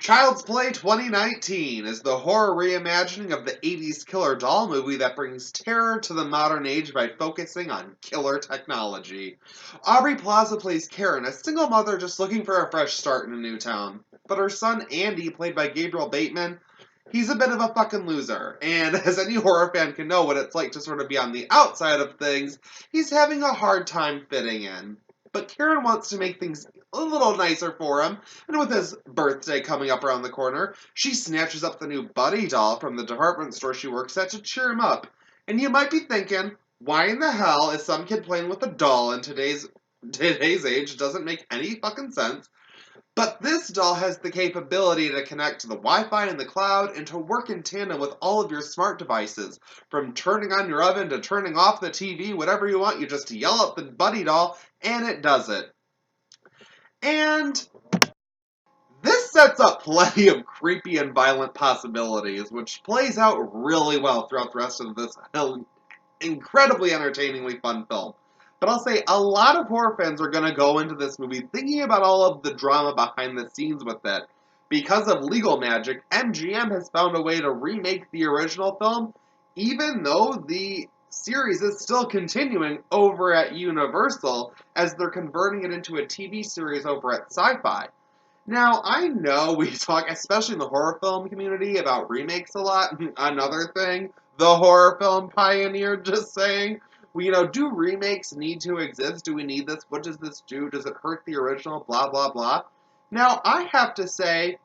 Child's Play 2019 is the horror reimagining of the 80s killer doll movie that brings terror to the modern age by focusing on killer technology. Aubrey Plaza plays Karen, a single mother just looking for a fresh start in a new town. But her son Andy, played by Gabriel Bateman, he's a bit of a fucking loser. And as any horror fan can know what it's like to sort of be on the outside of things, he's having a hard time fitting in. But Karen wants to make things a little nicer for him, and with his birthday coming up around the corner, she snatches up the new Buddy doll from the department store she works at to cheer him up. And you might be thinking, why in the hell is some kid playing with a doll in today's age? It doesn't make any fucking sense. But this doll has the capability to connect to the Wi-Fi in the cloud and to work in tandem with all of your smart devices. From turning on your oven to turning off the TV, whatever you want, you just yell at the Buddy doll, and it does it. And this sets up plenty of creepy and violent possibilities, which plays out really well throughout the rest of this incredibly entertainingly fun film. But I'll say a lot of horror fans are going to go into this movie thinking about all of the drama behind the scenes with it. Because of legal magic, MGM has found a way to remake the original film, even though the series is still continuing over at Universal as they're converting it into a TV series over at Sci-Fi. Now, I know we talk, especially in the horror film community, about remakes a lot. Another thing, the horror film pioneer just saying, well, do remakes need to exist? Do we need this? What does this do? Does it hurt the original? Blah, blah, blah. Now, I have to say,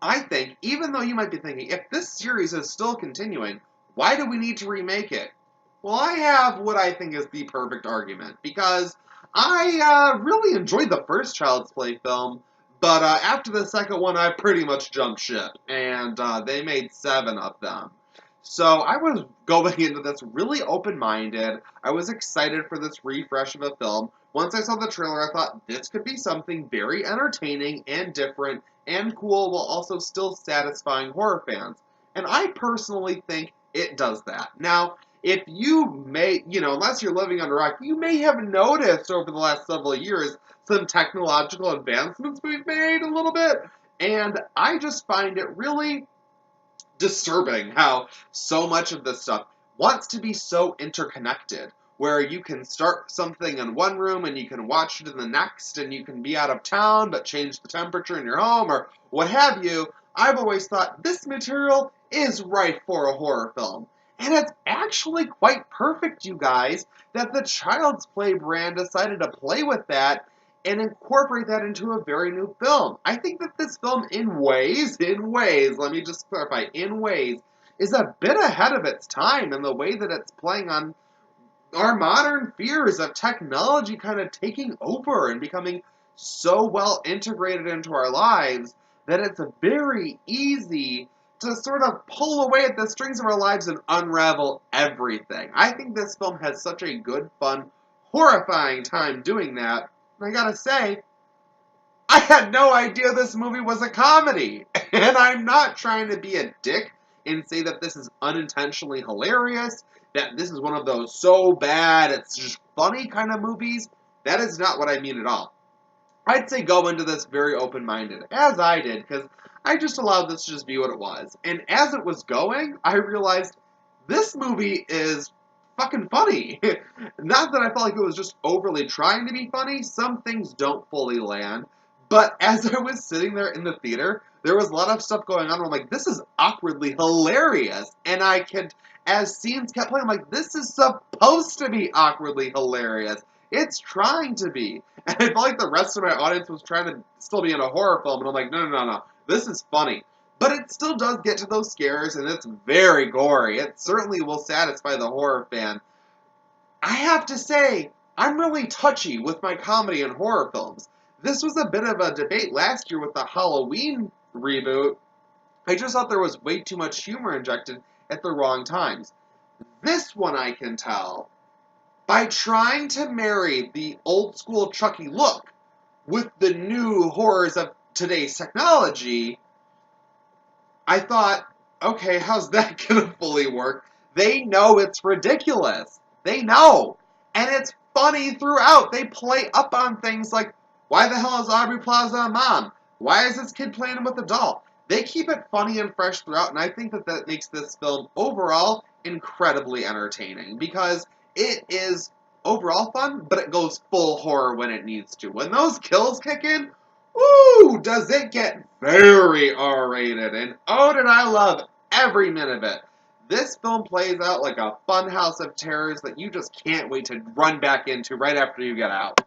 I think, even though you might be thinking, if this series is still continuing, why do we need to remake it? Well, I have what I think is the perfect argument, because I really enjoyed the first Child's Play film, but after the second one, I pretty much jumped ship, and they made 7 of them. So I was going into this really open-minded. I was excited for this refresh of a film. Once I saw the trailer, I thought this could be something very entertaining and different and cool while also still satisfying horror fans. And I personally think it does that. Now, if you may, unless you're living under a rock, you may have noticed over the last several years some technological advancements we've made a little bit. And I just find it really disturbing how so much of this stuff wants to be so interconnected, where you can start something in one room and you can watch it in the next, and you can be out of town but change the temperature in your home or what have you. I've always thought this material is right for a horror film. And it's actually quite perfect, you guys, that the Child's Play brand decided to play with that and incorporate that into a very new film. I think that this film, in ways, let me just clarify, in ways, is a bit ahead of its time in the way that it's playing on our modern fears of technology kind of taking over and becoming so well integrated into our lives that it's very easy to sort of pull away at the strings of our lives and unravel everything. I think this film has such a good, fun, horrifying time doing that. And I gotta say, I had no idea this movie was a comedy. And I'm not trying to be a dick and say that this is unintentionally hilarious, that this is one of those so bad it's just funny kind of movies. That is not what I mean at all. I'd say go into this very open-minded, as I did, because I just allowed this to just be what it was. And as it was going, I realized this movie is fucking funny. Not that I felt like it was just overly trying to be funny. Some things don't fully land. But as I was sitting there in the theater, there was a lot of stuff going on where I'm like, this is awkwardly hilarious. And I could, as scenes kept playing, I'm like, this is supposed to be awkwardly hilarious. It's trying to be. And I felt like the rest of my audience was trying to still be in a horror film. And I'm like, no. This is funny. But it still does get to those scares, and it's very gory. It certainly will satisfy the horror fan. I have to say, I'm really touchy with my comedy and horror films. This was a bit of a debate last year with the Halloween reboot. I just thought there was way too much humor injected at the wrong times. This one, I can tell, by trying to marry the old school Chucky look with the new horrors of today's technology, I thought, okay, how's that gonna fully work? They know it's ridiculous. They know. And it's funny throughout. They play up on things like, why the hell is Aubrey Plaza a mom? Why is this kid playing with a doll? They keep it funny and fresh throughout, and I think that that makes this film overall incredibly entertaining because it is overall fun, but it goes full horror when it needs to. When those kills kick in, woo, does it get very R-rated, and oh, did I love every minute of it. This film plays out like a fun house of terrors that you just can't wait to run back into right after you get out.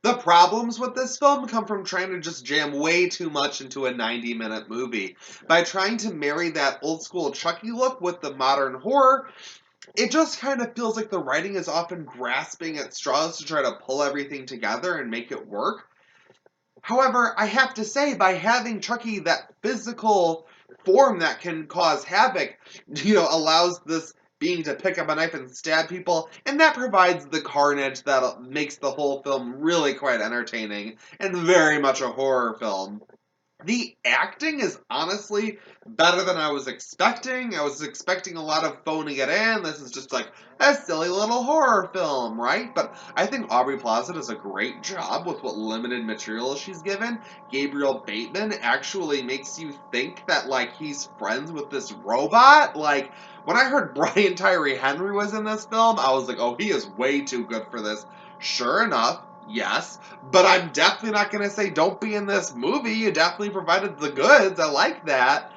The problems with this film come from trying to just jam way too much into a 90-minute movie. By trying to marry that old school Chucky look with the modern horror, it just kind of feels like the writing is often grasping at straws to try to pull everything together and make it work. However, I have to say, by having Chucky that physical form that can cause havoc, allows this being to pick up a knife and stab people, and that provides the carnage that makes the whole film really quite entertaining and very much a horror film. The acting is honestly better than I was expecting. I was expecting a lot of phoning it in. This is just like a silly little horror film, right? But I think Aubrey Plaza does a great job with what limited material she's given. Gabriel Bateman actually makes you think that, like, he's friends with this robot. Like, when I heard Brian Tyree Henry was in this film, I was like, oh, he is way too good for this. Sure enough, yes, but I'm definitely not going to say don't be in this movie. You definitely provided the goods. I like that.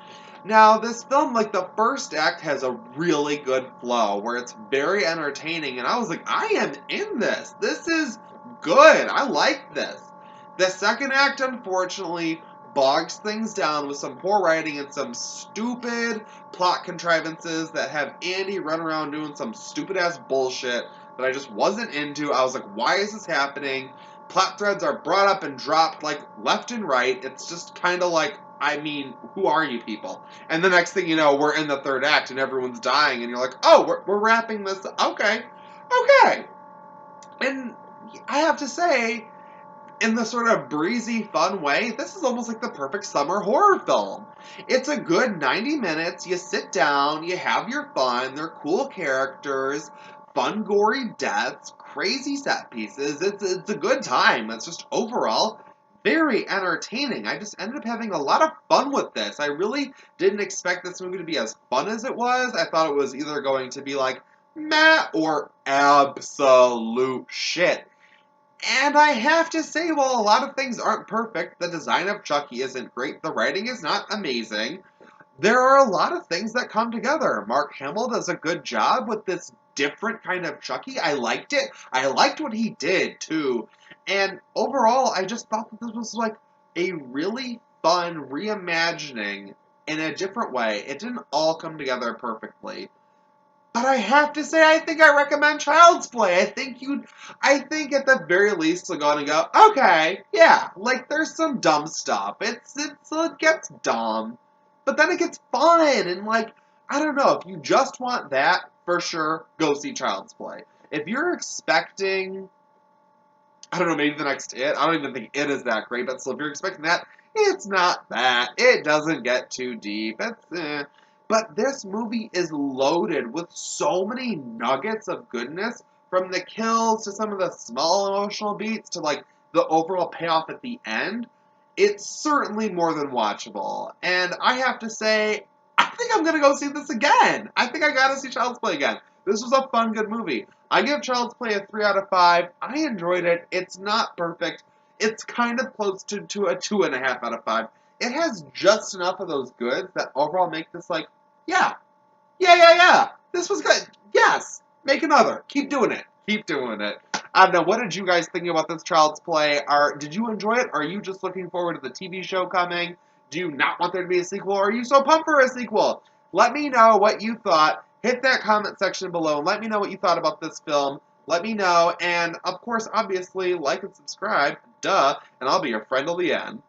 Now, this film, like the first act, has a really good flow where it's very entertaining, and I was like, I am in this. This is good. I like this. The second act, unfortunately, bogs things down with some poor writing and some stupid plot contrivances that have Andy run around doing some stupid ass bullshit that I just wasn't into. I was like, why is this happening? Plot threads are brought up and dropped like left and right. It's just kind of like, I mean, who are you people? And the next thing you know, we're in the third act and everyone's dying, and you're like, oh, we're wrapping this. Okay. Okay. And I have to say, in the sort of breezy, fun way, this is almost like the perfect summer horror film. It's a good 90 minutes. You sit down, you have your fun, they're cool characters, fun, gory deaths, crazy set pieces. It's a good time. It's just overall very entertaining. I just ended up having a lot of fun with this. I really didn't expect this movie to be as fun as it was. I thought it was either going to be like meh or absolute shit. And I have to say, while a lot of things aren't perfect, the design of Chucky isn't great, the writing is not amazing, there are a lot of things that come together. Mark Hamill does a good job with this different kind of Chucky. I liked it. I liked what he did, too. And overall, I just thought that this was like a really fun reimagining in a different way. It didn't all come together perfectly. But I have to say, I think I recommend Child's Play. I think at the very least, you'll go and go, okay, yeah, like there's some dumb stuff. It gets dumb, but then it gets fun, and like, I don't know, if you just want that, for sure, go see Child's Play. If you're expecting, I don't know, maybe the next It, I don't even think It is that great, but still, if you're expecting that, it's not that. It doesn't get too deep. But this movie is loaded with so many nuggets of goodness, from the kills to some of the small emotional beats to like the overall payoff at the end. It's certainly more than watchable. And I have to say, I think I'm gonna go see this again. I think I gotta see Child's Play again. This was a fun, good movie. I give Child's Play a 3 out of 5. I enjoyed it. It's not perfect. It's kind of close to a 2.5 out of 5. It has just enough of those goods that overall make this like, yeah, yeah. This was good. Yes, make another. Keep doing it. Keep doing it. I don't know. What did you guys think about this Child's Play? Did you enjoy it? Are you just looking forward to the TV show coming? Do you not want there to be a sequel? Or are you so pumped for a sequel? Let me know what you thought. Hit that comment section below and let me know what you thought about this film. Let me know. And, of course, obviously, like and subscribe. Duh. And I'll be your friend till the end.